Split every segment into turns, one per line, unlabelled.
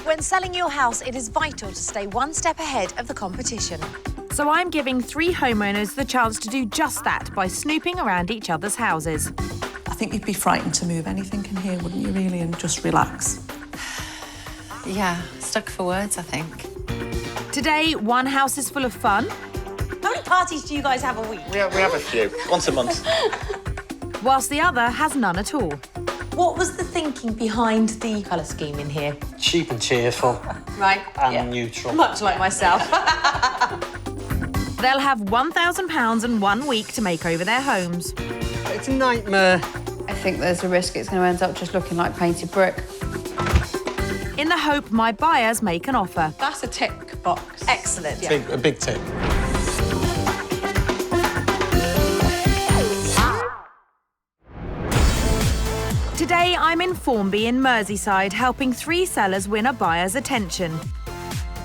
When selling your house, it is vital to stay one step ahead of the competition.
So I'm giving 3 homeowners the chance to do just that by snooping around each other's houses.
I think you'd be frightened to move anything in here, wouldn't you, really, and just relax?
Yeah, stuck for words, I think.
Today, one house is full of fun.
How many parties do you guys have a week?
We have a few, once a month.
Whilst the other has none at all.
What was the thinking behind the colour scheme in here?
Cheap and cheerful.
Right.
And neutral.
Much like myself.
They'll have £1,000 and 1 week to make over their homes.
It's a nightmare.
I think there's a risk it's going to end up just looking like painted brick.
In the hope my buyers make an offer.
That's a tick box.
Excellent. Yeah.
A big tick.
Today, I'm in Formby in Merseyside, helping 3 sellers win a buyer's attention.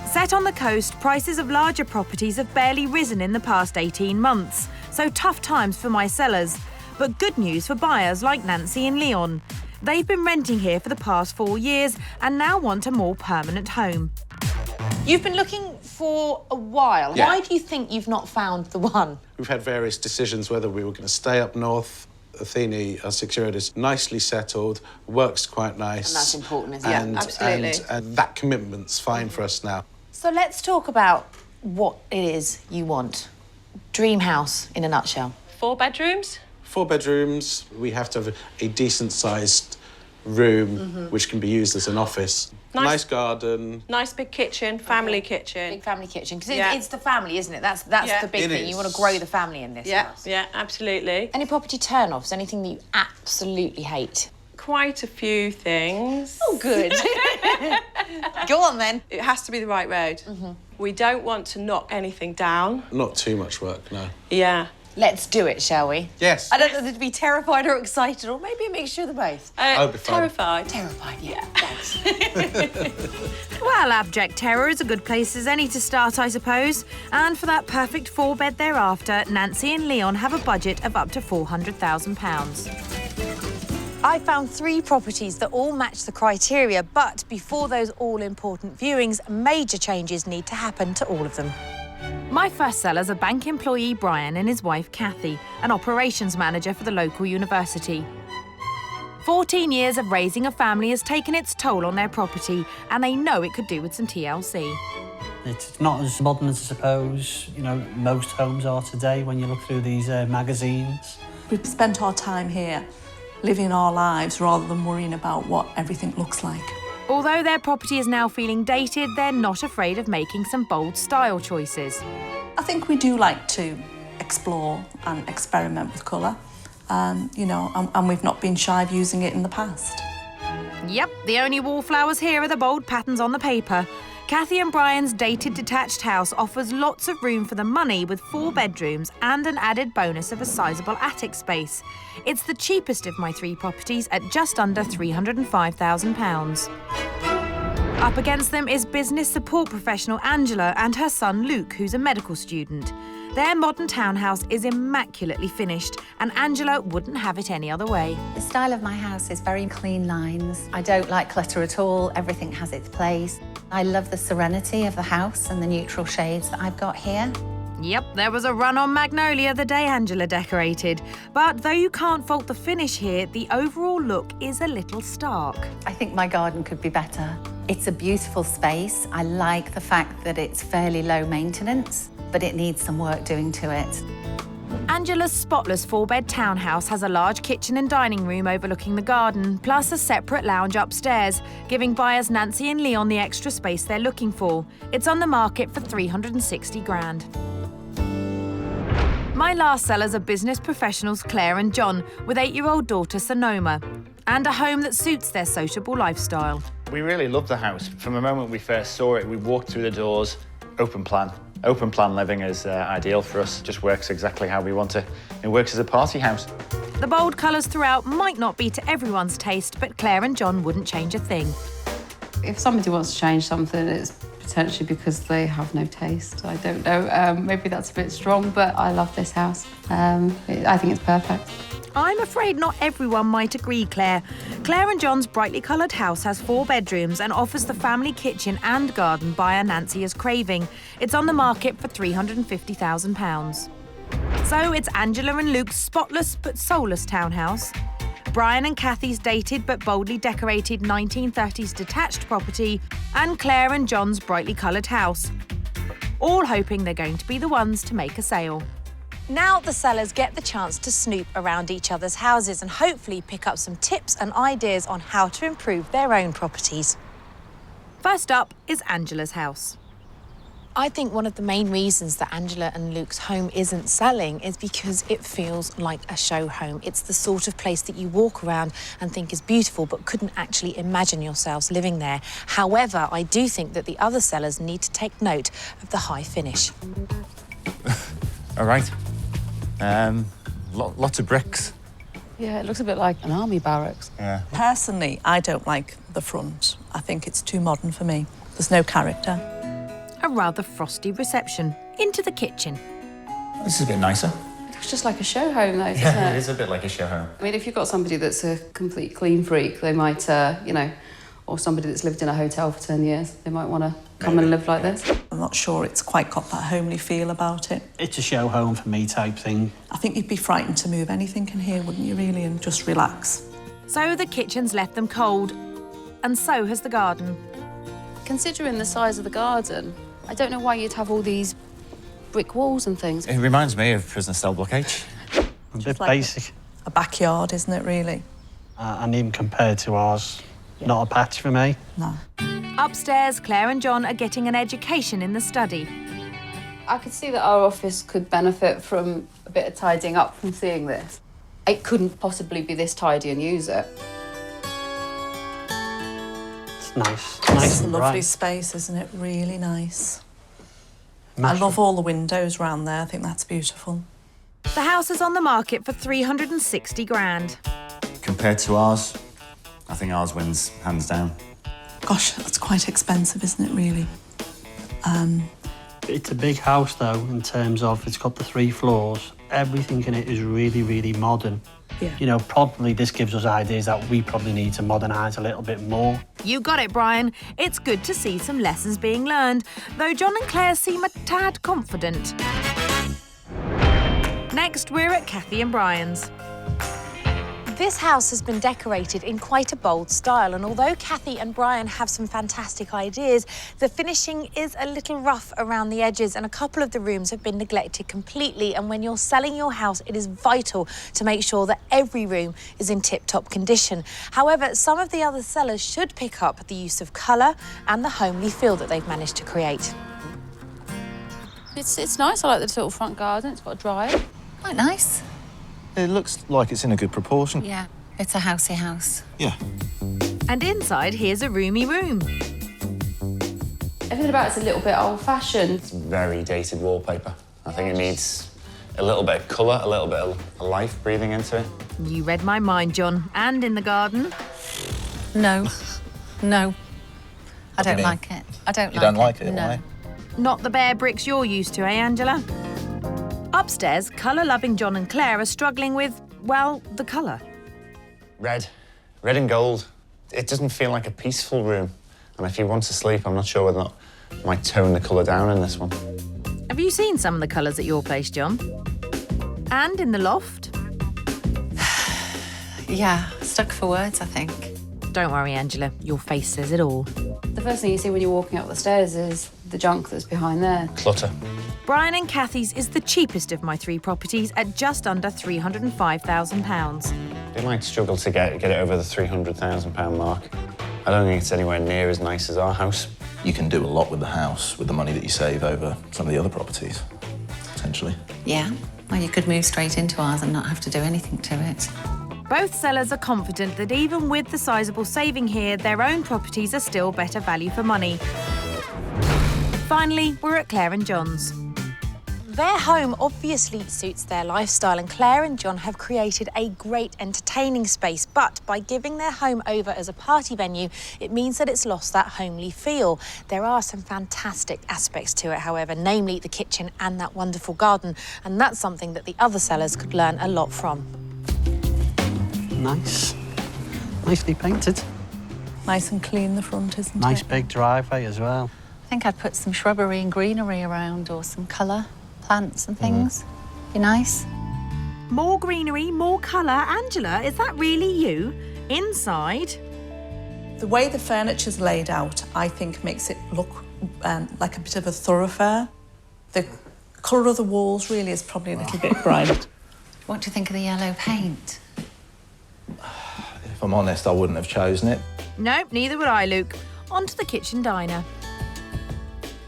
Set on the coast, prices of larger properties have barely risen in the past 18 months, so tough times for my sellers. But good news for buyers like Nancy and Leon. They've been renting here for the past 4 years and now want a more permanent home.
You've been looking for a while.
Yeah.
Why do you think you've not found the one?
We've had various decisions whether we were going to stay up north. Athene, our 6-year-old, is nicely settled, works quite nice.
And that's important, isn't it?
And,
Absolutely.
and that commitment's fine for us now.
So let's talk about what it is you want. Dream house in a nutshell.
4 bedrooms?
4 bedrooms. We have to have a decent-sized room which can be used as an office. Nice garden.
Nice big kitchen, family kitchen.
Big family kitchen. Because
Yeah.
it's the family, isn't it? That's
Yeah.
the big
It
thing.
is.
You want to grow the family in this
Yeah,
house.
yeah, absolutely.
Any property turn-offs? Anything that you absolutely hate?
Quite a few things.
Oh, good. Go on, then.
It has to be the right road. We don't want to knock anything down.
Not too much work, no.
Yeah.
Let's do it, shall we?
Yes.
I don't know whether to be terrified or excited, or maybe a mixture of the both.
I'll be fine.
Terrified.
Terrified, yeah. Thanks.
Well, abject terror is a good place as any to start, I suppose. And for that perfect 4-bed thereafter, Nancy and Leon have a budget of up to £400,000.
I found 3 properties that all match the criteria, but before those all-important viewings, major changes need to happen to all of them.
My first seller's a bank employee, Brian, and his wife, Cathy, an operations manager for the local university. 14 years of raising a family has taken its toll on their property, and they know it could do with some TLC.
It's not as modern as I suppose, most homes are today when you look through these magazines.
We've spent our time here living our lives rather than worrying about what everything looks like.
Although their property is now feeling dated, they're not afraid of making some bold style choices.
I think we do like to explore and experiment with colour, and we've not been shy of using it in the past.
Yep, the only wallflowers here are the bold patterns on the paper. Cathy and Brian's dated detached house offers lots of room for the money with 4 bedrooms and an added bonus of a sizable attic space. It's the cheapest of my 3 properties at just under £305,000. Up against them is business support professional Angela and her son Luke, who's a medical student. Their modern townhouse is immaculately finished, and Angela wouldn't have it any other way.
The style of my house is very clean lines. I don't like clutter at all. Everything has its place. I love the serenity of the house and the neutral shades that I've got here.
Yep, there was a run on magnolia the day Angela decorated. But though you can't fault the finish here, the overall look is a little stark.
I think my garden could be better. It's a beautiful space. I like the fact that it's fairly low maintenance, but it needs some work doing to it.
Angela's spotless 4-bed townhouse has a large kitchen and dining room overlooking the garden, plus a separate lounge upstairs, giving buyers Nancy and Leon the extra space they're looking for. It's on the market for $360,000. My last sellers are business professionals Claire and John, with 8-year-old daughter Sonoma, and a home that suits their sociable lifestyle.
We really love the house. From the moment we first saw it, we walked through the doors, open plan. Open plan living is ideal for us. Just works exactly how we want it. It works as a party house.
The bold colours throughout might not be to everyone's taste, but Claire and John wouldn't change a thing.
If somebody wants to change something, it's potentially because they have no taste. I don't know. Maybe that's a bit strong, but I love this house. I think it's perfect.
I'm afraid not everyone might agree, Claire. Claire and John's brightly coloured house has 4 bedrooms and offers the family kitchen and garden buyer Nancy is craving. It's on the market for £350,000. So it's Angela and Luke's spotless but soulless townhouse, Brian and Cathy's dated but boldly decorated 1930s detached property, and Claire and John's brightly coloured house. All hoping they're going to be the ones to make a sale.
Now the sellers get the chance to snoop around each other's houses and hopefully pick up some tips and ideas on how to improve their own properties.
First up is Angela's house.
I think one of the main reasons that Angela and Luke's home isn't selling is because it feels like a show home. It's the sort of place that you walk around and think is beautiful but couldn't actually imagine yourselves living there. However, I do think that the other sellers need to take note of the high finish.
All right. Lots of bricks.
Yeah, it looks a bit like an army barracks.
Yeah.
Personally, I don't like the front. I think it's too modern for me. There's no character.
A rather frosty reception. Into the kitchen.
This is a bit nicer.
It looks just like a show home, though, doesn't
Yeah,
it?
it is a bit like a show home.
I mean, if you've got somebody that's a complete clean freak, they might, or somebody that's lived in a hotel for 10 years, they might want to come and live like this.
I'm not sure it's quite got that homely feel about it.
It's a show home for me type thing.
I think you'd be frightened to move anything in here, wouldn't you, really, and just relax.
So the kitchen's left them cold, and so has the garden.
Considering the size of the garden, I don't know why you'd have all these brick walls and things.
It reminds me of prison cell block H.
A bit
like
basic.
A backyard, isn't it, really?
And even compared to ours, not a patch for me.
No.
Upstairs, Claire and John are getting an education in the study.
I could see that our office could benefit from a bit of tidying up from seeing this. It couldn't possibly be this tidy and use it.
It's nice.
It's
Nice
a
and
lovely
bright.
space, isn't it? Really nice. I
Massive.
love all the windows round there. I think that's beautiful.
The house is on the market for £360,000.
Compared to ours, I think ours wins hands down.
Gosh, that's quite expensive, isn't it, really?
It's a big house, though, in terms of it's got the 3 floors. Everything in it is really, really modern.
Yeah.
You know, probably this gives us ideas that we probably need to modernise a little bit more.
You got it, Brian. It's good to see some lessons being learned, though John and Claire seem a tad confident. Next, we're at Cathy and Brian's.
This house has been decorated in quite a bold style, and although Cathy and Brian have some fantastic ideas, the finishing is a little rough around the edges and a couple of the rooms have been neglected completely. And when you're selling your house, it is vital to make sure that every room is in tip-top condition. However, some of the other sellers should pick up the use of colour and the homely feel that they've managed to create.
It's nice. I like the little front garden. It's got a drive.
Quite nice.
It looks like it's in a good proportion.
Yeah, it's a housey house.
Yeah.
And inside, here's a roomy room.
Everything about it's a little bit old-fashioned.
It's very dated wallpaper. I think it needs a little bit of colour, a little bit of life breathing into it.
You read my mind, John. And in the garden.
No, no. I don't
mean?
like it. I don't like it.
You don't like it?
No.
Why?
Not the bare bricks you're used to, eh, Angela? Upstairs, colour-loving John and Claire are struggling with, well, the colour.
Red and gold. It doesn't feel like a peaceful room. And if you want to sleep, I'm not sure whether or not I might tone the colour down in this one.
Have you seen some of the colours at your place, John? And in the loft?
Yeah, stuck for words, I think.
Don't worry, Angela. Your face says it all.
The first thing you see when you're walking up the stairs is the junk that's behind there.
Clutter.
Brian and Cathy's is the cheapest of my 3 properties at just under £305,000.
They might struggle to get it over the £300,000 mark. I don't think it's anywhere near as nice as our house.
You can do a lot with the house with the money that you save over some of the other properties, potentially.
Yeah, well, you could move straight into ours and not have to do anything to it.
Both sellers are confident that even with the sizable saving here, their own properties are still better value for money. Finally, we're at Claire and John's.
Their home obviously suits their lifestyle, and Claire and John have created a great entertaining space, but by giving their home over as a party venue, it means that it's lost that homely feel. There are some fantastic aspects to it, however, namely the kitchen and that wonderful garden, and that's something that the other sellers could learn a lot from.
Nice. Nicely painted.
Nice and clean the front, isn't it?
Nice big driveway as well.
I think I'd put some shrubbery and greenery around or some colour, plants and things. Be nice.
More greenery, more colour. Angela, is that really you? Inside?
The way the furniture's laid out, I think, makes it look like a bit of a thoroughfare. The colour of the walls really is probably a little bit bright.
What do you think of the yellow paint?
If I'm honest, I wouldn't have chosen it.
Nope, neither would I, Luke. On to the kitchen diner.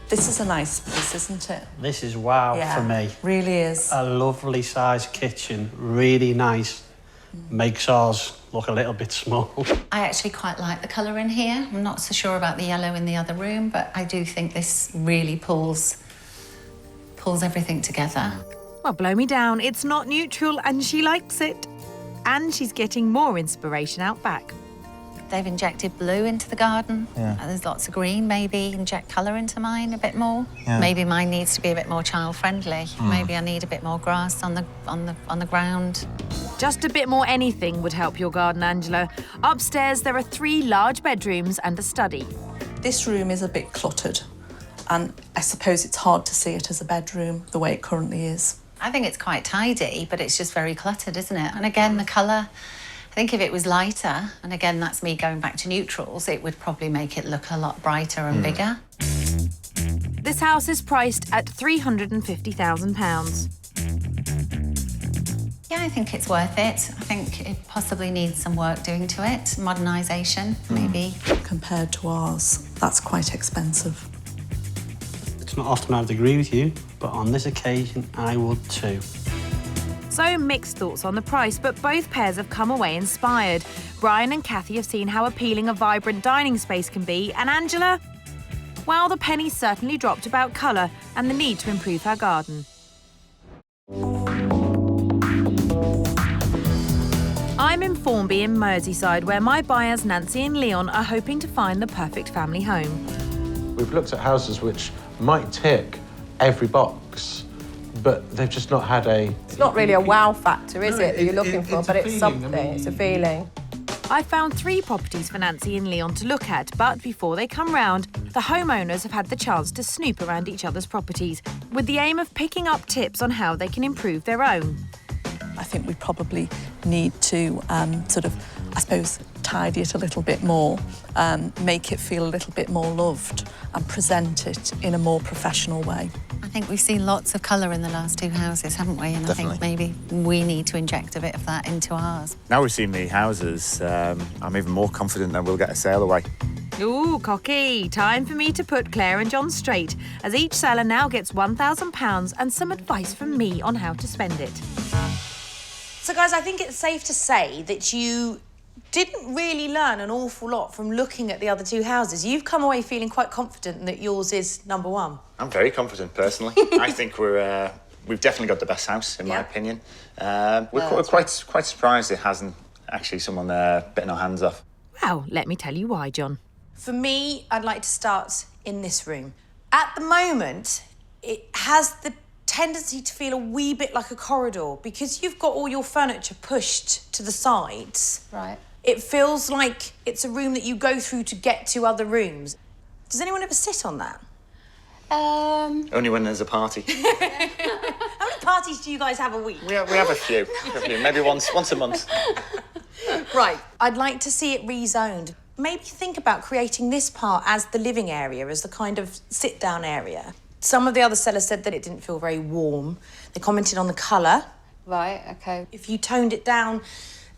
This is a nice space, isn't it?
This is wow for me.
Really is.
A lovely sized kitchen, really nice. Makes ours look a little bit small.
I actually quite like the colour in here. I'm not so sure about the yellow in the other room, but I do think this really pulls everything together.
Well, blow me down. It's not neutral and she likes it. And she's getting more inspiration out back.
They've injected blue into the garden.
Yeah.
There's lots of green. Maybe inject colour into mine a bit more.
Yeah.
Maybe mine needs to be a bit more child-friendly. Maybe I need a bit more grass on the ground.
Just a bit more anything would help your garden, Angela. Upstairs, there are 3 large bedrooms and a study.
This room is a bit cluttered, and I suppose it's hard to see it as a bedroom the way it currently is.
I think it's quite tidy, but it's just very cluttered, isn't it? And again, the colour, I think if it was lighter, and again, that's me going back to neutrals, it would probably make it look a lot brighter and bigger.
This house is priced at £350,000.
Yeah, I think it's worth it. I think it possibly needs some work doing to it, modernisation, maybe.
Compared to ours, that's quite expensive.
It's not often I'd agree with you, but on this occasion, I would too.
So mixed thoughts on the price, but both pairs have come away inspired. Brian and Cathy have seen how appealing a vibrant dining space can be, and Angela? Well, the penny certainly dropped about colour and the need to improve her garden. I'm in Formby in Merseyside, where my buyers Nancy and Leon are hoping to find the perfect family home.
We've looked at houses which might tick every box, but they've just not had a...
It's not really a wow factor, is it, that you're looking for, but it's something, it's a feeling.
I found 3 properties for Nancy and Leon to look at, but before they come round, the homeowners have had the chance to snoop around each other's properties with the aim of picking up tips on how they can improve their own.
I think we probably need to sort of, I suppose, tidy it a little bit more, make it feel a little bit more loved and present it in a more professional way.
I think we've seen lots of colour in the last 2 houses, haven't we? And
Definitely.
I think maybe we need to inject a bit of that into ours.
Now we've seen the houses, I'm even more confident that we'll get a sale away.
Ooh, cocky. Time for me to put Claire and John straight, as each seller now gets £1,000 and some advice from me on how to spend it.
So, guys, I think it's safe to say that you didn't really learn an awful lot from looking at the other 2 houses. You've come away feeling quite confident that yours is number 1.
I'm very confident, personally. I think we've definitely got the best house, in my opinion. We're quite surprised it hasn't actually someone bitten our hands off.
Well, let me tell you why, John.
For me, I'd like to start in this room. At the moment, it has the tendency to feel a wee bit like a corridor because you've got all your furniture pushed to the sides.
Right.
It feels like it's a room that you go through to get to other rooms. Does anyone ever sit on that?
Only when there's a party.
How many parties do you guys have a week?
We have a few. Maybe once a month.
Right. I'd like to see it rezoned. Maybe think about creating this part as the living area, as the kind of sit-down area. Some of the other sellers said that it didn't feel very warm. They commented on the colour.
Right, okay.
If you toned it down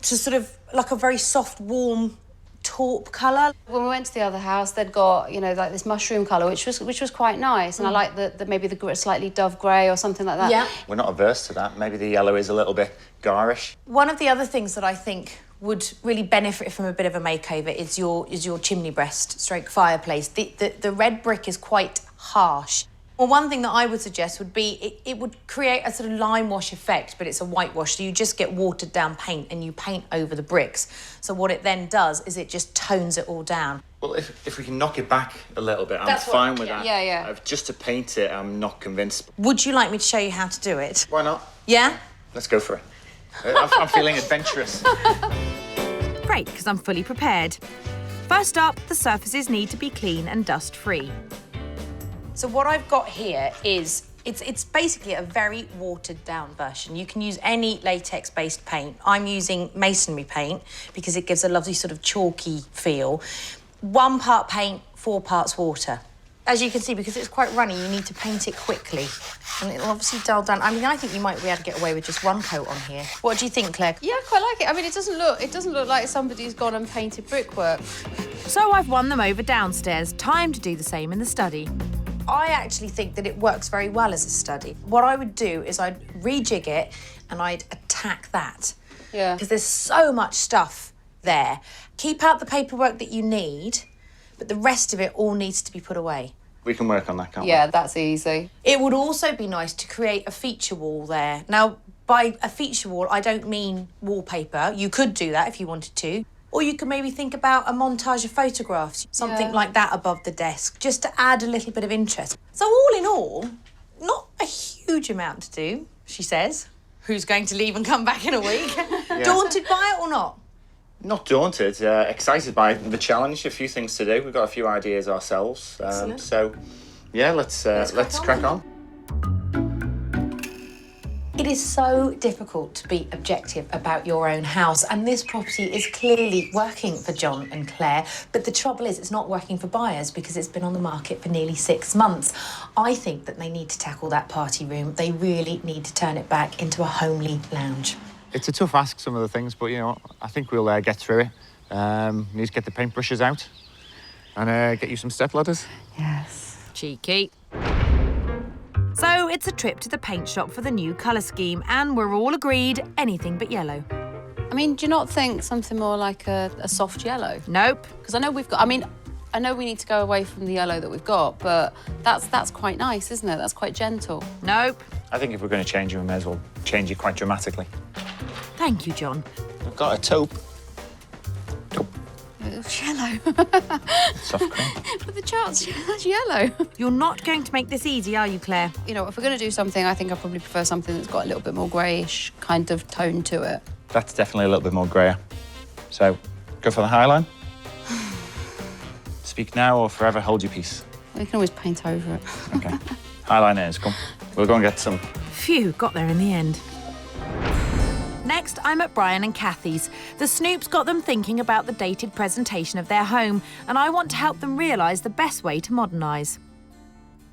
to sort of like a very soft, warm taupe colour.
When we went to the other house, they'd got, you know, like this mushroom colour, which was quite nice. And I like the maybe the slightly dove grey or something like that.
Yeah.
We're not averse to that. Maybe the yellow is a little bit garish.
One of the other things that I think would really benefit from a bit of a makeover is your chimney breast stroke fireplace. The red brick is quite harsh. Well, one thing that I would suggest would be it would create a sort of lime wash effect, but it's a whitewash, so you just get watered down paint and you paint over the bricks. So what it then does is it just tones it all down.
Well, if we can knock it back a little bit,
That's
I'm fine with
yeah,
that.
yeah.
Just to paint it, I'm not convinced.
Would you like me to show you how to do it?
Why not?
Yeah?
Let's go for it. I'm feeling adventurous.
Great, because I'm fully prepared. First up, the surfaces need to be clean and dust-free.
So what I've got here is, it's basically a very watered-down version. You can use any latex-based paint. I'm using masonry paint because it gives a lovely sort of chalky feel. 1 part paint, 4 parts water. As you can see, because it's quite runny, you need to paint it quickly. And it'll obviously dull down. I mean, I think you might be able to get away with just 1 coat on here. What do you think, Claire?
Yeah, I quite like it. I mean, it doesn't look like somebody's gone and painted brickwork.
So I've won them over downstairs. Time to do the same in the study.
I actually think that it works very well as a study. What I would do is I'd rejig it and I'd attack that.
Yeah.
Because there's so much stuff there. Keep out the paperwork that you need, but the rest of it all needs to be put away.
We can work on that, can't we?
Yeah, that's easy.
It would also be nice to create a feature wall there. Now, by a feature wall, I don't mean wallpaper. You could do that if you wanted to. Or you could maybe think about a montage of photographs, something like that above the desk, just to add a little bit of interest. So all in all, not a huge amount to do, she says. Who's going to leave and come back in a week? Yeah. Daunted by it or not?
Not daunted, excited by the challenge. A few things to do. We've got a few ideas ourselves. So, yeah, let's crack on.
It is so difficult to be objective about your own house, and this property is clearly working for John and Claire, but the trouble is it's not working for buyers because it's been on the market for nearly 6 months. I think that they need to tackle that party room. They really need to turn it back into a homely lounge.
It's a tough ask, some of the things, but, you know, I think we'll get through it. Need to get the paintbrushes out and get you some step ladders.
Yes.
Cheeky. So it's a trip to the paint shop for the new colour scheme, and we're all agreed anything but yellow.
I mean, do you not think something more like a soft yellow?
Nope.
Because I know we've got, I know we need to go away from the yellow that we've got, but that's quite nice, isn't it? That's quite gentle.
Nope.
I think if we're going to change it, we may as well change it quite dramatically.
Thank you, John.
I've got a taupe.
It's yellow.
Soft cream.
But the chart's that's yellow.
You're not going to make this easy, are you, Claire?
You know, if we're going to do something, I think I probably prefer something that's got a little bit more greyish kind of tone to it.
That's definitely a little bit more greyer. So, go for the high line. Speak now or forever hold your peace.
We can always paint over it.
Okay. Highliners, come. We'll go and get some.
Phew, got there in the end. Next, I'm at Brian and Cathy's. The Snoop's got them thinking about the dated presentation of their home, and I want to help them realise the best way to modernise.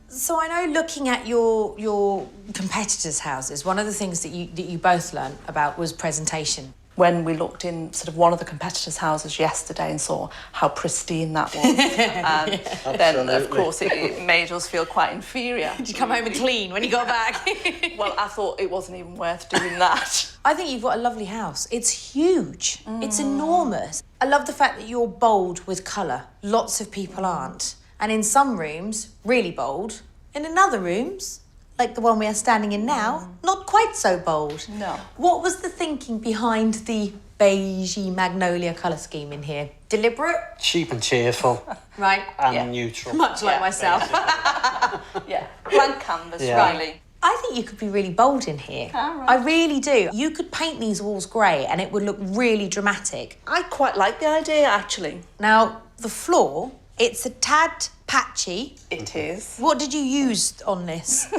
So I know, looking at your competitors' houses, one of the things that you both learnt about was presentation.
When we looked in sort of one of the competitors' houses yesterday and saw how pristine that was, then of course it made us feel quite inferior.
Did you come home and clean when you got back?
Well, I thought it wasn't even worth doing that.
I think you've got a lovely house. It's huge. It's enormous. I love the fact that you're bold with colour. Lots of people aren't. And in some rooms, really bold. In other rooms, like the one we are standing in now, not quite so bold.
No.
What was the thinking behind the beigey magnolia colour scheme in here? Deliberate?
Cheap and cheerful.
Right.
And neutral.
Much like myself.
Yeah, blank canvas, really.
I think you could be really bold in here.
Right.
I really do. You could paint these walls grey and it would look really dramatic.
I quite like the idea, actually.
Now, the floor, it's a tad patchy.
It is.
What did you use on this?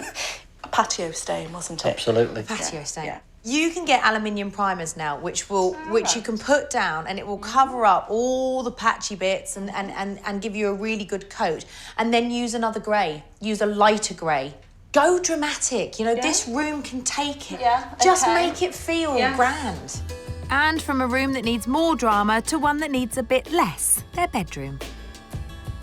A patio stain, wasn't it?
Absolutely.
Patio stain.
Yeah.
You can get aluminium primers now, which you can put down and it will cover up all the patchy bits and give you a really good coat. And then use another grey. Use a lighter grey. Go dramatic. You know, this room can take it.
Yeah,
Just
okay.
make it feel grand.
And from a room that needs more drama to one that needs a bit less, their bedroom.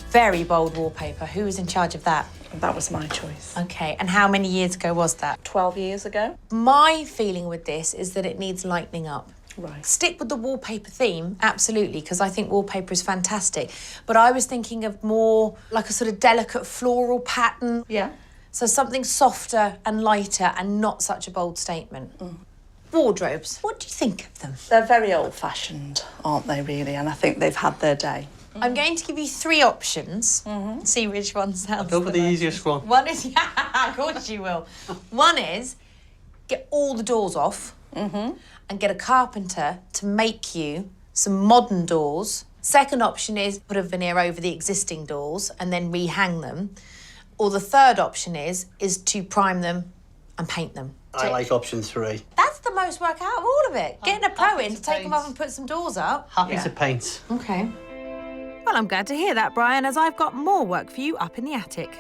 Very bold wallpaper. Who was in charge of that?
That was my choice.
Okay, and how many years ago was that?
12 years ago.
My feeling with this is that it needs lightening up.
Right.
Stick with the wallpaper theme, absolutely, because I think wallpaper is fantastic. But I was thinking of more like a sort of delicate floral pattern.
Yeah.
So something softer and lighter and not such a bold statement. Wardrobes, what do you think of them?
They're very old-fashioned, aren't they, really? And I think they've had their day.
I'm going to give you 3 options. See which one sounds
Go for the easiest one.
One is, yeah, of course you will. One is get all the doors off and get a carpenter to make you some modern doors. Second option is put a veneer over the existing doors and then rehang them. Or the third option is to prime them and paint them.
I like option 3.
That's the most work out of all of it. Getting a pro in to take them off and put some doors up.
Happy to paint.
Okay.
Well, I'm glad to hear that, Brian, as I've got more work for you up in the attic.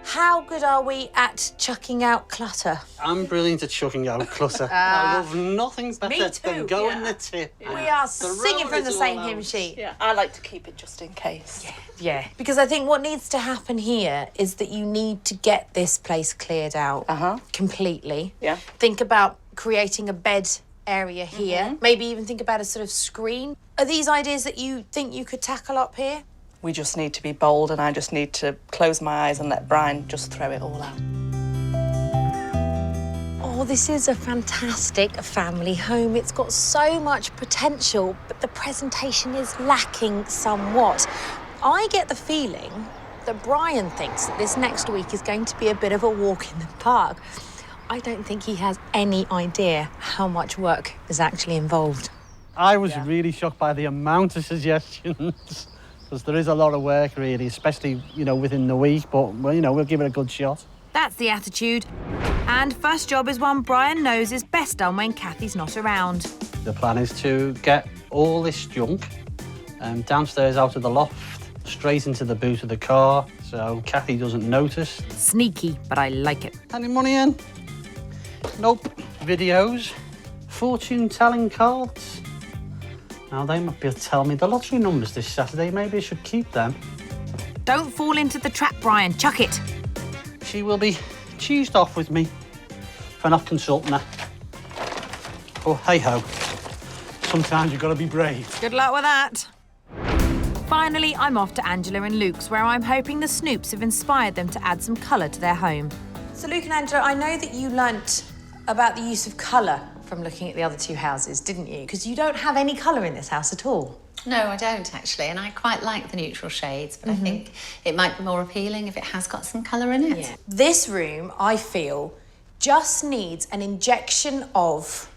How good are we at chucking out clutter?
I'm brilliant at chucking out clutter. I love nothing better than going the tip.
We are singing from the same hymn sheet.
Yeah, I like to keep it just in case.
Yeah. Because I think what needs to happen here is that you need to get this place cleared out completely.
Yeah.
Think about creating a bed area here. Maybe even think about a sort of screen. Are these ideas that you think you could tackle up here?
We just need to be bold, and I just need to close my eyes and let Brian just throw it all out.
Oh, this is a fantastic family home. It's got so much potential, but the presentation is lacking somewhat. I get the feeling that Brian thinks that this next week is going to be a bit of a walk in the park. I don't think he has any idea how much work is actually involved.
I was really shocked by the amount of suggestions. Because there is a lot of work, really, especially, within the week. But, we'll give it a good shot.
That's the attitude. And first job is one Brian knows is best done when Cathy's not around.
The plan is to get all this junk downstairs out of the loft, straight into the boot of the car, so Cathy doesn't notice.
Sneaky, but I like it.
Any money in? Nope. Videos, fortune-telling cards. Now, they might be able to tell me the lottery numbers this Saturday. Maybe I should keep them.
Don't fall into the trap, Brian. Chuck it.
She will be cheesed off with me for not consulting her. Oh, hey-ho. Sometimes you've got to be brave.
Good luck with that. Finally, I'm off to Angela and Luke's, where I'm hoping the Snoops have inspired them to add some colour to their home.
So, Luke and Angela, I know that you learnt about the use of colour from looking at the other two houses, didn't you? Because you don't have any colour in this house at all.
No, I don't, actually, and I quite like the neutral shades, but I think it might be more appealing if it has got some colour in it.
Yeah. This room, I feel, just needs an injection of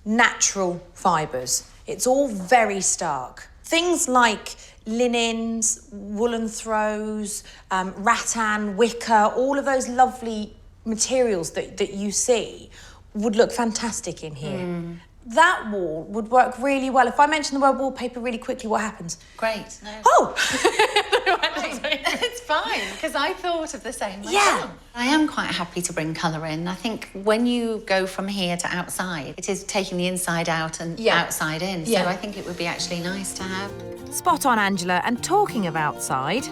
natural fibres. It's all very stark. Things like linens, woolen throws, rattan, wicker, all of those lovely materials that you see would look fantastic in here. That wall would work really well. If I mention the word wallpaper really quickly, what happens?
Great. No.
Oh!
It's fine, because I thought of the same myself. I am quite happy to bring colour in. I think when you go from here to outside, it is taking the inside out and outside in. So I think it would be actually nice to have.
Spot on, Angela. And talking of outside...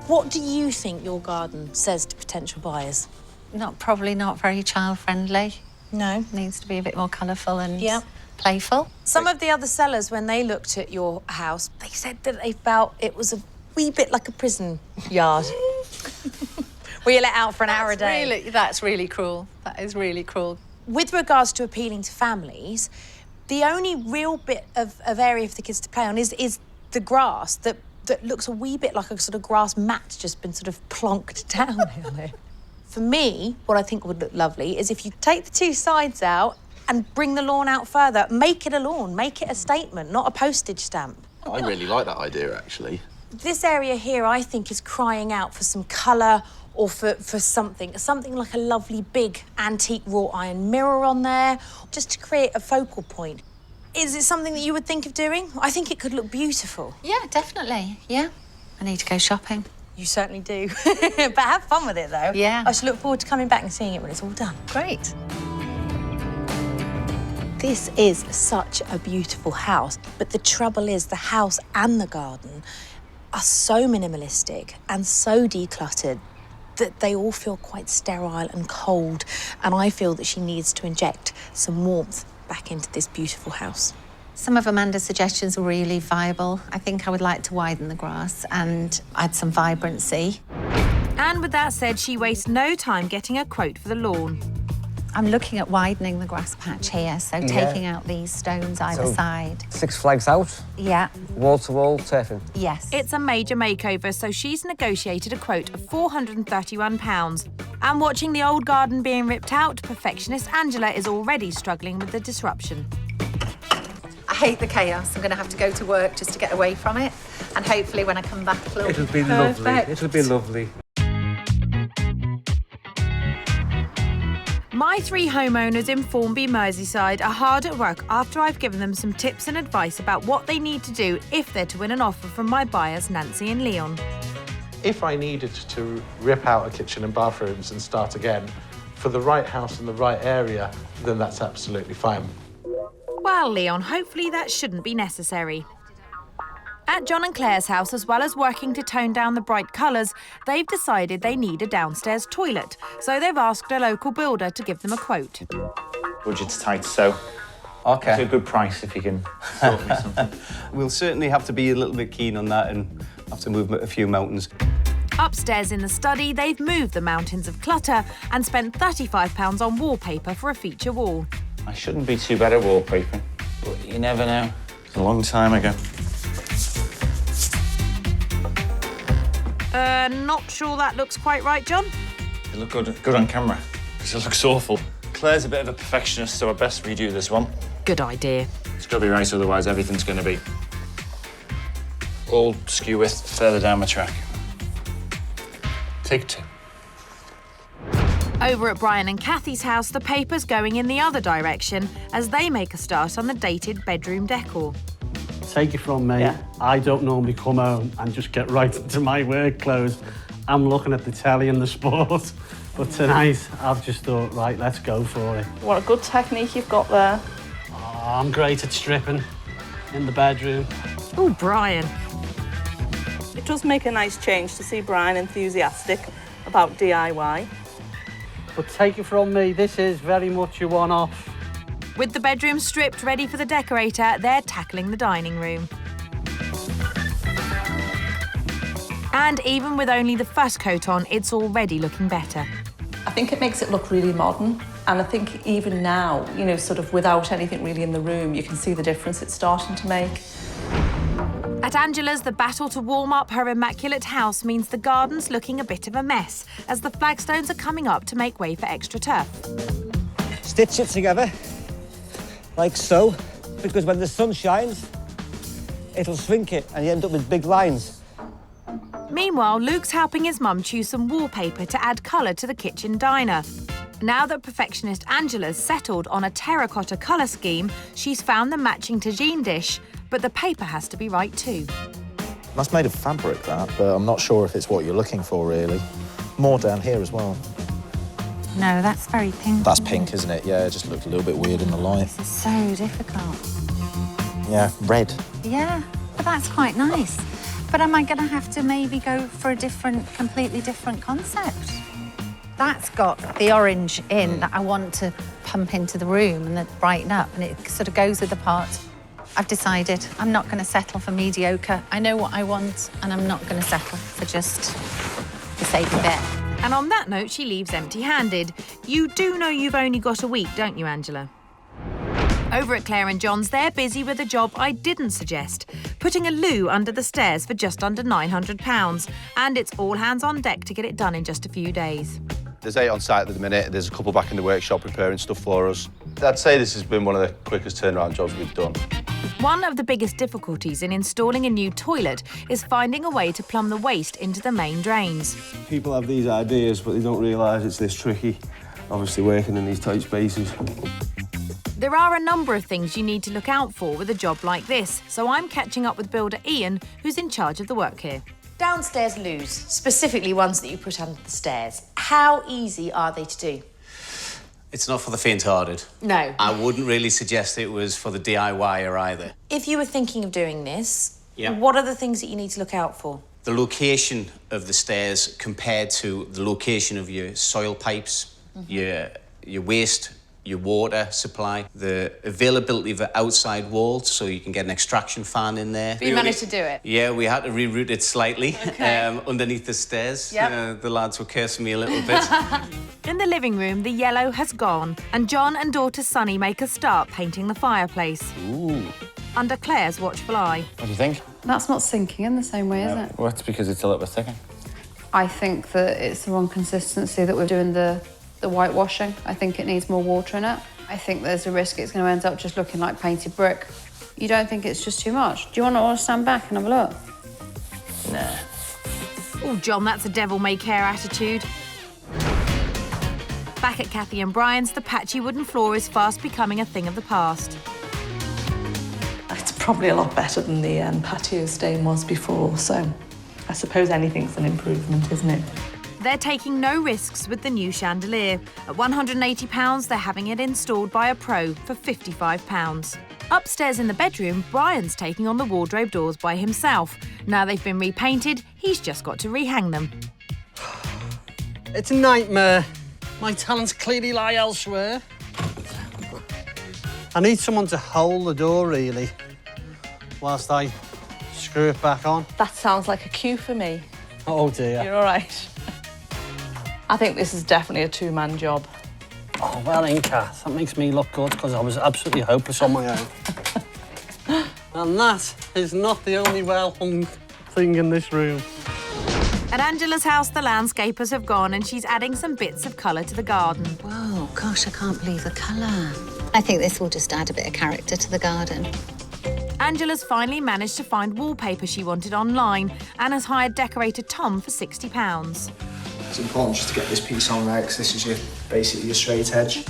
What do you think your garden says to potential buyers?
Probably not very child-friendly.
No.
Needs to be a bit more colourful and playful.
Some of the other sellers, when they looked at your house, they said that they felt it was a wee bit like a prison yard. Where you're let out for an hour a day.
That's really cruel. That is really cruel.
With regards to appealing to families, the only real bit of area for the kids to play on is the grass that looks a wee bit like a sort of grass mat just been sort of plonked down on it. For me, what I think would look lovely is if you take the two sides out and bring the lawn out further, make it a lawn, make it a statement, not a postage stamp.
I really like that idea, actually.
This area here, I think, is crying out for some colour or for something like a lovely big antique wrought iron mirror on there, just to create a focal point. Is it something that you would think of doing? I think it could look beautiful.
Yeah, definitely, yeah. I need to go shopping.
You certainly do. But have fun with it, though.
Yeah.
I should look forward to coming back and seeing it when it's all done.
Great.
This is such a beautiful house, but the trouble is the house and the garden are so minimalistic and so decluttered that they all feel quite sterile and cold, and I feel that she needs to inject some warmth back into this beautiful house.
Some of Amanda's suggestions were really viable. I think I would like to widen the grass and add some vibrancy.
And with that said, she wastes no time getting a quote for the lawn.
I'm looking at widening the grass patch here, so taking out these stones either side.
6 flags out?
Yeah.
Wall-to-wall turfing?
Yes.
It's a major makeover, so she's negotiated a quote of £431. And watching the old garden being ripped out, perfectionist Angela is already struggling with the disruption.
hate the chaos. I'm going to have to go to work just to get away from it. And hopefully when I come back,
It'll be lovely. It'll be lovely.
My 3 homeowners in Formby, Merseyside are hard at work after I've given them some tips and advice about what they need to do if they're to win an offer from my buyers, Nancy and Leon.
If I needed to rip out a kitchen and bathrooms and start again for the right house in the right area, then that's absolutely fine.
Well, Leon, hopefully that shouldn't be necessary. At John and Claire's house, as well as working to tone down the bright colours, they've decided they need a downstairs toilet, so they've asked a local builder to give them a quote.
Budget's tight, so
Okay.
it's a good price if you can sort me something.
We'll certainly have to be a little bit keen on that and have to move a few mountains.
Upstairs in the study, they've moved the mountains of clutter and spent £35 on wallpaper for a feature wall.
I shouldn't be too bad at wallpapering, but you never know. It's a long time ago.
Not sure that looks quite right, John.
It look good on camera, because it looks awful. Claire's a bit of a perfectionist, so I best redo this one.
Good idea.
It's got to be right, otherwise everything's going to be all skew width further down the track. Take 2.
Over at Brian and Cathy's house, the paper's going in the other direction as they make a start on the dated bedroom decor.
Take it from me, I don't normally come home and just get right into my work clothes. I'm looking at the telly and the sport. But tonight, I've just thought, right, let's go for it.
What a good technique you've got there.
Oh, I'm great at stripping in the bedroom.
Oh, Brian.
It does make a nice change to see Brian enthusiastic about DIY.
But take it from me, this is very much a one-off.
With the bedroom stripped ready for the decorator, they're tackling the dining room. And even with only the first coat on, it's already looking better.
I think it makes it look really modern. And I think even now, you know, sort of without anything really in the room, you can see the difference it's starting to make.
At Angela's, the battle to warm up her immaculate house means the garden's looking a bit of a mess, as the flagstones are coming up to make way for extra turf.
Stitch it together, like so, because when the sun shines, it'll shrink it and you end up with big lines.
Meanwhile, Luke's helping his mum choose some wallpaper to add colour to the kitchen diner. Now that perfectionist Angela's settled on a terracotta colour scheme, she's found the matching tagine dish, but the paper has to be right too.
That's made of fabric, that, but I'm not sure if it's what you're looking for, really. More down here as well.
No, that's very pink.
That's pink, isn't it? Yeah, it just looked a little bit weird in the light.
This is so difficult.
Yeah, red.
Yeah, but that's quite nice. But am I going to have to maybe go for a completely different concept? That's got the orange in that I want to pump into the room and then brighten up, and it sort of goes with the part. I've decided I'm not going to settle for mediocre. I know what I want, and I'm not going to settle for just the sake of it.
And on that note, she leaves empty-handed. You do know you've only got a week, don't you, Angela? Over at Claire and John's, they're busy with a job I didn't suggest, putting a loo under the stairs for just under £900. And it's all hands on deck to get it done in just a few days.
There's 8 on site at the minute. There's a couple back in the workshop preparing stuff for us. I'd say this has been one of the quickest turnaround jobs we've done.
One of the biggest difficulties in installing a new toilet is finding a way to plumb the waste into the main drains.
People have these ideas, but they don't realise it's this tricky, obviously working in these tight spaces.
There are a number of things you need to look out for with a job like this, so I'm catching up with builder Ian, who's in charge of the work here.
Downstairs loos, specifically ones that you put under the stairs, how easy are they to do?
It's not for the faint-hearted.
No.
I wouldn't really suggest it was for the DIYer either.
If you were thinking of doing this,
Yeah.
what are the things that you need to look out for?
The location of the stairs compared to the location of your soil pipes, your waste, your water supply, the availability of the outside walls, so you can get an extraction fan in there.
But you managed to do it?
Yeah, we had to reroute it slightly underneath the stairs.
Yep.
The lads were cursing me a little bit.
In the living room, the yellow has gone, and John and daughter Sunny make a start painting the fireplace.
Ooh.
Under Claire's watchful eye.
What do you think?
That's not sinking in the same way, is it?
Well, it's because it's a little bit thicker.
I think that it's the wrong consistency that we're doing the whitewashing. I think it needs more water in it. I think there's a risk it's going to end up just looking like painted brick. You don't think it's just too much? Do you want to all stand back and have a look?
Nah.
Oh, John, that's a devil-may-care attitude. Back at Cathy and Brian's, the patchy wooden floor is fast becoming a thing of the past.
It's probably a lot better than the patio stain was before, so I suppose anything's an improvement, isn't it?
They're taking no risks with the new chandelier. At £180, they're having it installed by a pro for £55. Upstairs in the bedroom, Brian's taking on the wardrobe doors by himself. Now they've been repainted, he's just got to rehang them.
It's a nightmare. My talents clearly lie elsewhere. I need someone to hold the door, really, whilst I screw it back on.
That sounds like a cue for me.
Oh, dear.
You're all right. I think this is definitely a two-man job.
Oh, well in, Kath. That makes me look good, because I was absolutely hopeless on my own. And that is not the only well-hung thing in this room.
At Angela's house, the landscapers have gone and she's adding some bits of colour to the garden.
Whoa, gosh, I can't believe the colour. I think this will just add a bit of character to the garden.
Angela's finally managed to find wallpaper she wanted online and has hired decorator Tom for £60.
It's important just to get this piece on there because this is basically your straight edge.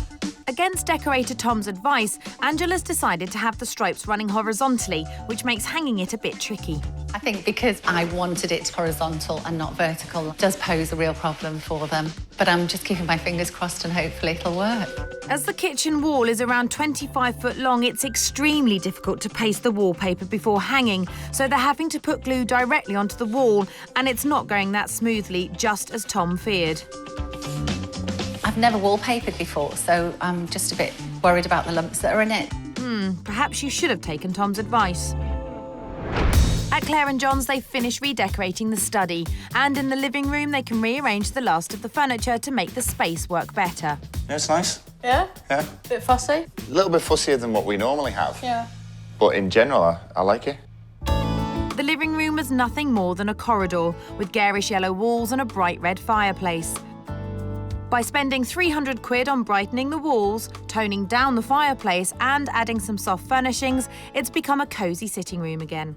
Against decorator Tom's advice, Angela's decided to have the stripes running horizontally, which makes hanging it a bit tricky.
I think because I wanted it horizontal and not vertical, it does pose a real problem for them. But I'm just keeping my fingers crossed and hopefully it'll work.
As the kitchen wall is around 25 foot long, it's extremely difficult to paste the wallpaper before hanging, so they're having to put glue directly onto the wall, and it's not going that smoothly, just as Tom feared.
I've never wallpapered before, so I'm just a bit worried about the lumps that are in it.
Perhaps you should have taken Tom's advice. At Claire and John's, they've finished redecorating the study, and in the living room, they can rearrange the last of the furniture to make the space work better.
Yeah, it's nice.
Yeah?
Yeah.
Bit fussy?
A little bit fussier than what we normally have.
Yeah.
But in general, I like it.
The living room was nothing more than a corridor with garish yellow walls and a bright red fireplace. By spending £300 on brightening the walls, toning down the fireplace and adding some soft furnishings, it's become a cosy sitting room again.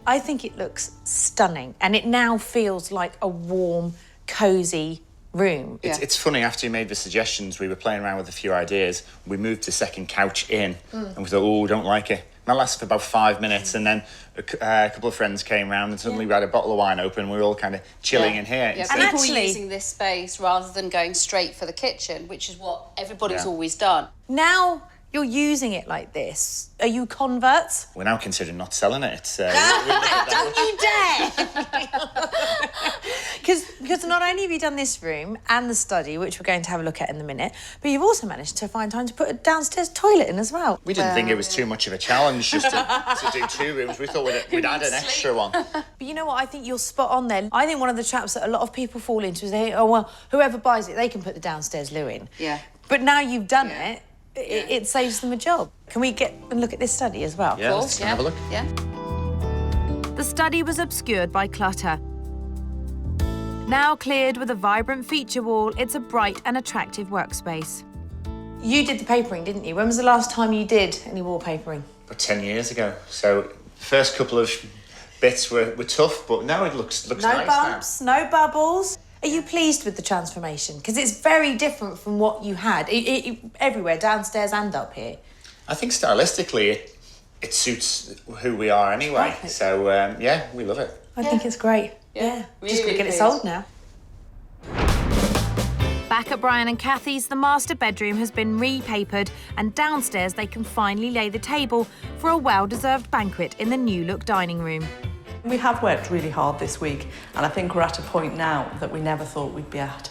I think it looks stunning, and it now feels like a warm, cosy room.
It's funny, after you made the suggestions, we were playing around with a few ideas. We moved the second couch in, and we thought, oh, don't like it. That lasted for about 5 minutes, and then a couple of friends came round, and suddenly we had a bottle of wine open. We were all kind of chilling in here.
Yeah,
And
people
actually-
were using this space rather than going straight for the kitchen, which is what everybody's always done.
Now you're using it like this. Are you converts?
We're now considering not selling it. It's,
Don't you dare! Because not only have you done this room and the study, which we're going to have a look at in a minute, but you've also managed to find time to put a downstairs toilet in as well.
We didn't think it was too much of a challenge just to do 2 rooms. We thought we'd add an extra one.
But you know what? I think you're spot on there. I think one of the traps that a lot of people fall into is they think, oh, well, whoever buys it, they can put the downstairs loo in.
Yeah.
But now you've done it, it saves them a job. Can we get and look at this study as well?
Yeah, let's have a look.
Yeah.
The study was obscured by clutter. Now cleared with a vibrant feature wall, it's a bright and attractive workspace.
You did the papering, didn't you? When was the last time you did any wallpapering?
About 10 years ago. So the first couple of bits were tough, but now it looks
No
nice
bumps, no bubbles. Are you pleased with the transformation? Because it's very different from what you had everywhere, downstairs and up here.
I think stylistically it suits who we are anyway.
Perfect.
So, yeah, we love it.
I think it's great. Yeah. Just gonna get it sold now.
Back at Brian and Cathy's, the master bedroom has been repapered, and downstairs they can finally lay the table for a well-deserved banquet in the new-look dining room.
We have worked really hard this week, and I think we're at a point now that we never thought we'd be at.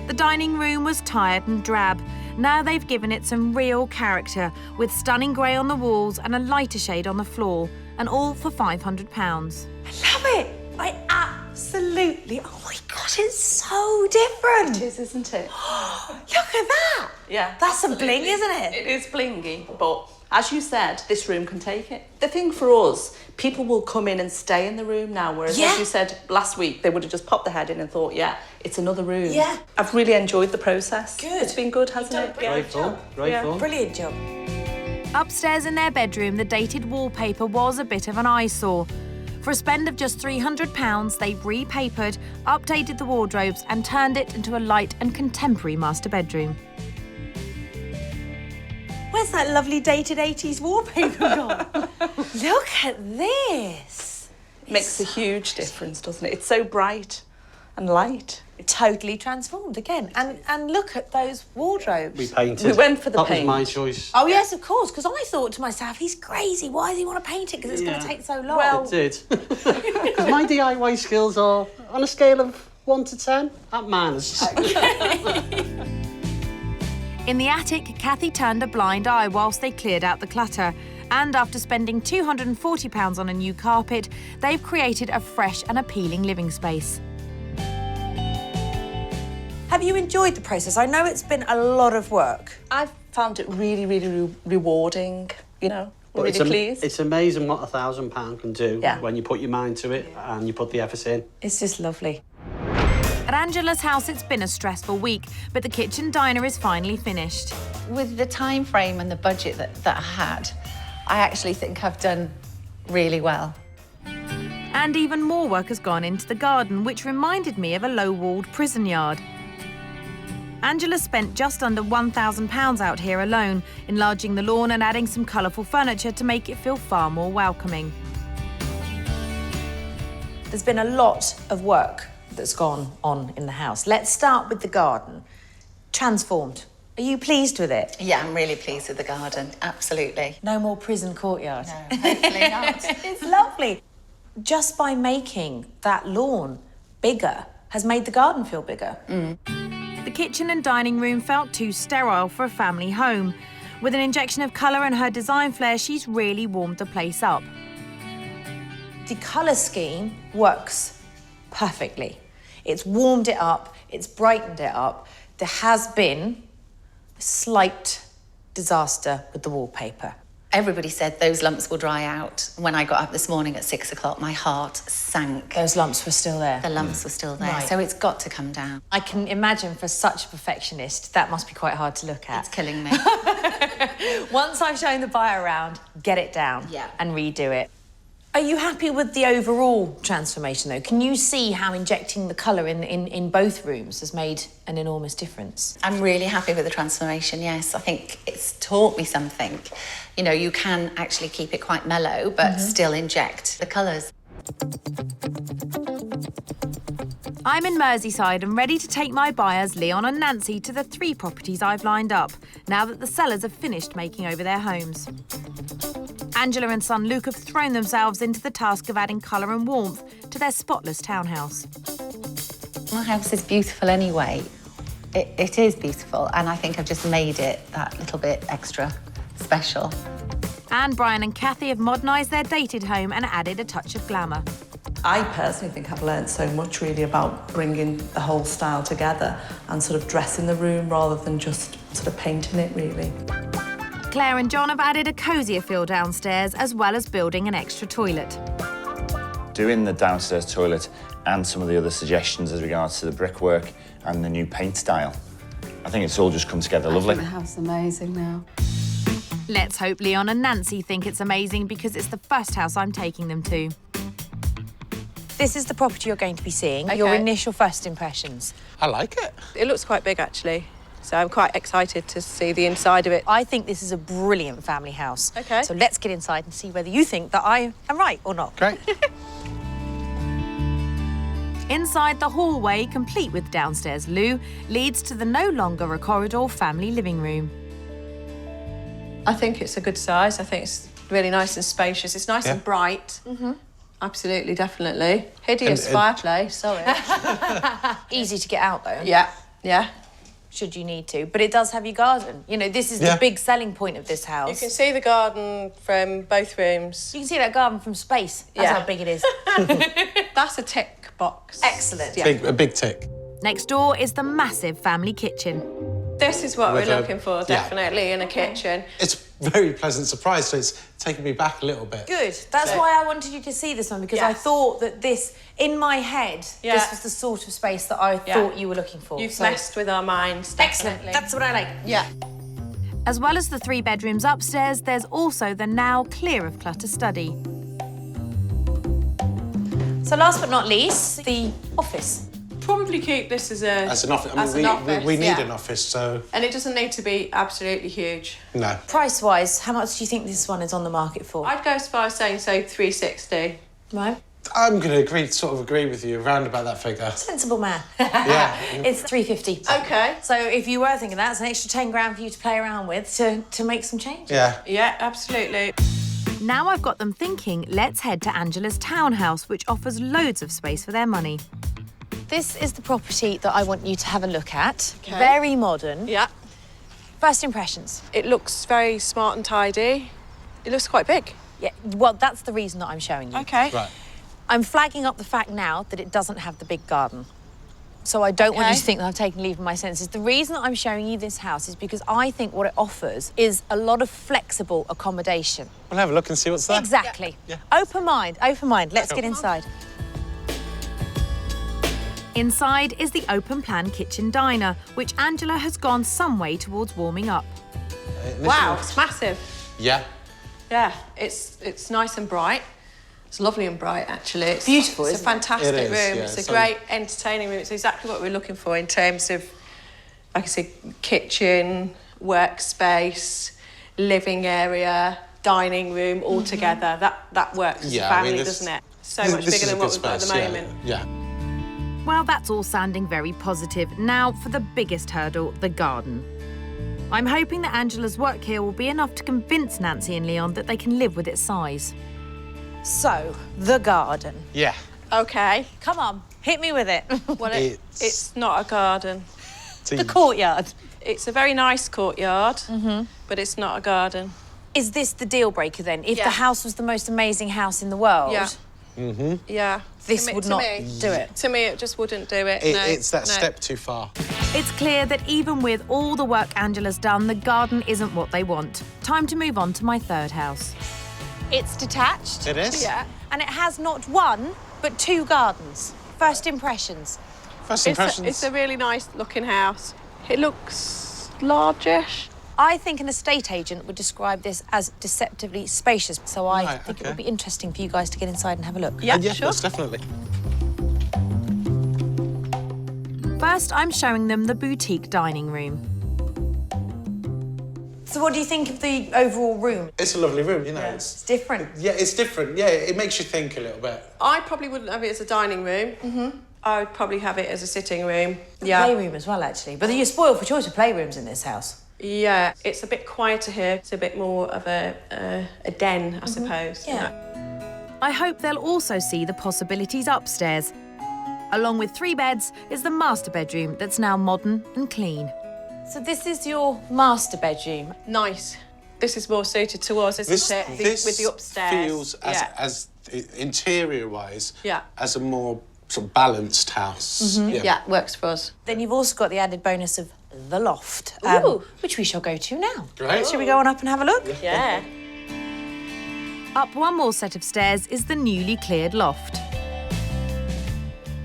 The dining room was tired and drab. Now they've given it some real character, with stunning grey on the walls and a lighter shade on the floor, and all for £500.
Love it. I absolutely, oh my God, it's so different.
It is, isn't it?
Look at that.
Yeah.
That's some bling, isn't it?
It is blingy, but as you said, this room can take it. The thing for us, people will come in and stay in the room now, whereas as you said last week, they would have just popped their head in and thought, yeah, it's another room.
Yeah.
I've really enjoyed the process.
Good.
It's been good, hasn't it?
Great fun. Great fun.
Brilliant job.
Upstairs in their bedroom, the dated wallpaper was a bit of an eyesore. For a spend of just £300, they've repapered, updated the wardrobes and turned it into a light and contemporary master bedroom.
Where's that lovely dated 80s wallpaper gone? Look at this.
Makes a huge difference, doesn't it? It's so bright and light.
Totally transformed again. And look at those wardrobes.
We painted.
We went for the
that
paint.
That was my choice.
Oh, yes, of course, because I thought to myself, he's crazy. Why does he want to paint it? Because it's going to take so long.
Well, it did. Because my DIY skills are on a scale of 1 to 10 at minus.
In the attic, Cathy turned a blind eye whilst they cleared out the clutter. And after spending £240 on a new carpet, they've created a fresh and appealing living space.
Have you enjoyed the process? I know it's been a lot of work.
I've found it really, really rewarding, you know.
But
really pleased.
It's amazing what £1,000 can do
Yeah.
when you put your mind to it and you put the effort in.
It's just lovely.
At Angela's house, it's been a stressful week, but the kitchen diner is finally finished.
With the time frame and the budget that I had, I actually think I've done really well.
And even more work has gone into the garden, which reminded me of a low-walled prison yard. Angela spent just under £1,000 out here alone, enlarging the lawn and adding some colourful furniture to make it feel far more welcoming.
There's been a lot of work that's gone on in the house. Let's start with the garden. Transformed. Are you pleased with it?
Yeah, I'm really pleased with the garden, absolutely.
No more prison courtyard.
No, hopefully not.
It's lovely. Just by making that lawn bigger has made the garden feel bigger.
The kitchen and dining room felt too sterile for a family home. With an injection of colour and her design flair, she's really warmed the place up.
The colour scheme works perfectly. It's warmed it up, it's brightened it up. There has been a slight disaster with the wallpaper.
Everybody said those lumps will dry out. When I got up this morning at 6 o'clock, my heart sank.
Those lumps were still there.
The lumps were still there,
Right.
so it's got to come down.
I can imagine for such a perfectionist, that must be quite hard to look at.
It's killing me.
Once I've shown the buyer around, get it down and redo it. Are you happy with the overall transformation, though? Can you see how injecting the colour in both rooms has made an enormous difference?
I'm really happy with the transformation, yes. I think it's taught me something. You know, you can actually keep it quite mellow, but still inject the colours.
I'm in Merseyside and ready to take my buyers, Leon and Nancy, to the 3 properties I've lined up, now that the sellers have finished making over their homes. Angela and son Luke have thrown themselves into the task of adding colour and warmth to their spotless townhouse.
My house is beautiful anyway. It is beautiful, and I think I've just made it that little bit extra special.
And Brian and Cathy have modernised their dated home and added a touch of glamour.
I personally think I've learned so much really about bringing the whole style together and sort of dressing the room rather than just sort of painting it really.
Claire and John have added a cosier feel downstairs as well as building an extra toilet.
Doing the downstairs toilet and some of the other suggestions as regards to the brickwork and the new paint style, I think it's all just come together lovely.
I think the house is amazing now.
Let's hope Leon and Nancy think it's amazing because it's the first house I'm taking them to.
This is the property you're going to be seeing.
Okay.
Your initial first impressions.
I like it. It looks quite big, actually. So I'm quite excited to see the inside of it.
I think this is a brilliant family house.
Okay.
So let's get inside and see whether you think that I am right or not.
Great.
Inside the hallway, complete with downstairs loo, leads to the no longer a corridor family living room.
I think it's a good size. I think it's really nice and spacious. It's nice and bright. Absolutely, definitely. Hideous fireplace, sorry.
Easy to get out, though.
Yeah, yeah.
Should you need to. But it does have your garden. You know, this is the big selling point of this house.
You can see the garden from both rooms.
You can see that garden from space. That's how big it is.
That's a tick box.
Excellent.
Yeah.
A big tick.
Next door is the massive family kitchen.
This is what
With
we're
a-
looking for,
yeah.
definitely, in a kitchen.
It's a very pleasant surprise, so it's taken me back a little bit.
Good. That's why I wanted you to see this one, because I thought that this, in my head, this was the sort of space that I thought you were looking for.
You've
So-
messed with our minds,
Excellent.
definitely.
That's what I like.
Yeah.
As well as the 3 bedrooms upstairs, there's also the now clear of clutter study.
So last but not least, the office.
Probably keep this as
an office. We need an office, so...
And it doesn't need to be absolutely huge.
No.
Price-wise, how much do you think this one is on the market for?
I'd go as far as saying, say, 360.
Right.
I'm going to agree with you, around about that figure.
Sensible man.
Yeah.
It's 350.
Okay.
So if you were thinking that's an extra 10 grand for you to play around with to make some changes.
Yeah.
Yeah, absolutely.
Now I've got them thinking, let's head to Angela's townhouse, which offers loads of space for their money.
This is the property that I want you to have a look at.
Okay.
Very modern.
Yeah.
First impressions.
It looks very smart and tidy. It looks quite big.
Yeah, well, that's the reason that I'm showing you.
Okay.
Right.
I'm flagging up the fact now that it doesn't have the big garden. So I don't want you to think that I've taken leave of my senses. The reason that I'm showing you this house is because I think what it offers is a lot of flexible accommodation.
We'll have a look and see what's there.
Exactly.
Yeah.
Open mind, open mind. Let's get inside.
Inside is the open-plan kitchen diner, which Angela has gone some way towards warming up.
Wow, it's massive.
Yeah.
Yeah, it's nice and bright. It's lovely and bright, actually. It's
beautiful,
It's a fantastic
It is,
room.
yeah,
It's a great entertaining room. It's exactly what we're looking for in terms of, like I said, kitchen, workspace, living area, dining room, all together. That works as a family, doesn't it? So much bigger than what we've got at the moment.
Yeah.
Well, that's all sounding very positive. Now for the biggest hurdle, the garden. I'm hoping that Angela's work here will be enough to convince Nancy and Leon that they can live with its size.
So, the garden.
Yeah.
Okay.
Come on, hit me with it.
Well, it's not a garden.
The courtyard.
It's a very nice courtyard, but it's not a garden.
Is this the deal breaker then? If
Yeah.
the house was the most amazing house in the world,
Yeah. Yeah.
this would not do it.
To me, it just wouldn't do it. No,
It's that
no.
step too far.
It's clear that even with all the work Angela's done, the garden isn't what they want. Time to move on to my third house.
It's detached.
It is?
Yeah.
And it has not one, but 2 gardens. First impressions.
First impressions.
It's a really nice looking house. It looks largish.
I think an estate agent would describe this as deceptively spacious, so I
Right,
think it
okay.
would be interesting for you guys to get inside and have a look.
Yeah,
Yeah,
sure.
most definitely.
First, I'm showing them the boutique dining room.
So what do you think of the overall room?
It's a lovely room, you know.
It's different.
Yeah, it's different. Yeah, it makes you think a little bit.
I probably wouldn't have it as a dining room. I would probably have it as a sitting room. Yeah.
Playroom as well, actually. But you're spoiled for choice of playrooms in this house.
Yeah, it's a bit quieter here. It's a bit more of a den, I suppose.
Yeah.
I hope they'll also see the possibilities upstairs. Along with 3 beds is the master bedroom that's now modern and clean.
So this is your master bedroom.
Nice. This is more suited to us, isn't it? With the upstairs.
Feels as interior-wise,
Yeah.
as a more sort of balanced house.
Yeah, works for us.
Then you've also got the added bonus of the loft, which we shall go to now.
Great.
Shall we go on up and have a look?
Yeah.
Up one more set of stairs is the newly cleared loft.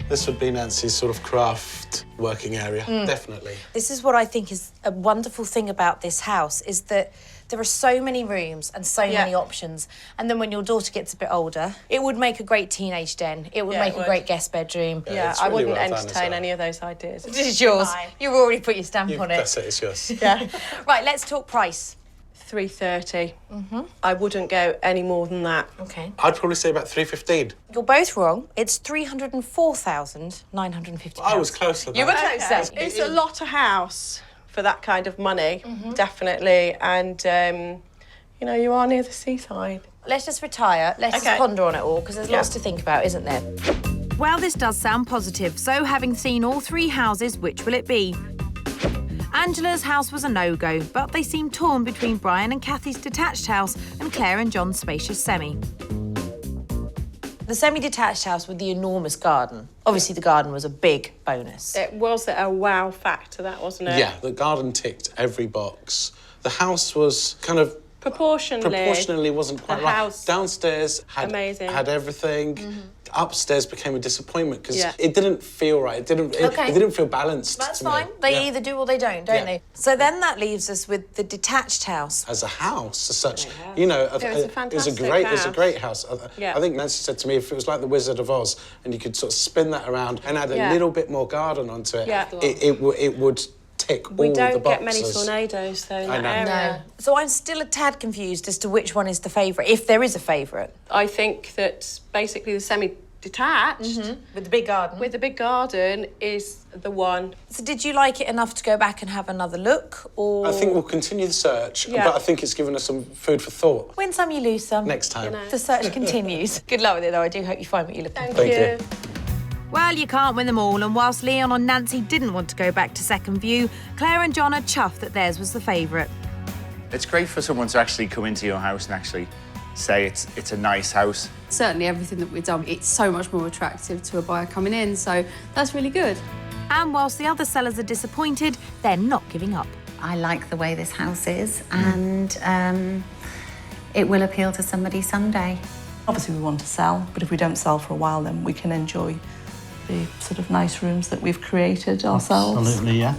This would be Nancy's sort of craft working area, definitely.
This is what I think is a wonderful thing about this house, is that there are so many rooms and so many options. And then when your daughter gets a bit older, it would make a great teenage den. It would make a great guest bedroom.
Yeah,
it's
I
really
wouldn't
well done as
entertain
well.
any of those ideas.
This is yours. You've already put your stamp on it.
That's it, it's yours.
Yeah.
Right, let's talk price.
330. I wouldn't go any more than that.
Okay.
I'd probably say about 315.
You're both wrong. It's £304,950.
I was closer than
You were
that.
closer.
It's a lot of house for that kind of money, definitely. And, you know, you are near the seaside.
Let's just retire. Let's just ponder on it all, because there's lots to think about, isn't there?
Well, this does sound positive, so having seen all 3 houses, which will it be? Angela's house was a no-go, but they seemed torn between Brian and Cathy's detached house and Claire and John's spacious semi.
The semi-detached house with the enormous garden. Obviously, the garden was a big bonus.
It was a wow factor, that, wasn't it?
Yeah, the garden ticked every box. The house was kind of
Proportionally
wasn't quite
the
right.
house,
Downstairs had everything. Upstairs became a disappointment because it didn't feel right. It didn't feel balanced.
That's
to
fine.
Me.
They either do or they don't they? So then that leaves us with the detached house.
As a house, as such, you know,
it was a
great house. I think Nancy said to me, if it was like the Wizard of Oz, and you could sort of spin that around and add a little bit more garden onto it, it would tick all the boxes.
We don't get many tornadoes though in that area.
No. So I'm still a tad confused as to which one is the favourite, if there is a favourite.
I think that basically the semi-detached
with the big garden
is the one.
So did you like it enough to go back and have another look, or?
I think we'll continue the search, but I think it's given us some food for thought.
Win some, you lose some.
Next time.
The search continues. Good luck with it though. I do hope you find what you're looking for.
Thank you.
Well, you can't win them all, and whilst Leon and Nancy didn't want to go back to second view, Claire and John are chuffed that theirs was the favourite.
It's great for someone to actually come into your house and actually say it's a nice house.
Certainly everything that we've done, it's so much more attractive to a buyer coming in, so that's really good.
And whilst the other sellers are disappointed, they're not giving up.
I like the way this house is, and it will appeal to somebody someday.
Obviously we want to sell, but if we don't sell for a while, then we can enjoy the sort of nice rooms that we've created ourselves.
Absolutely, yeah.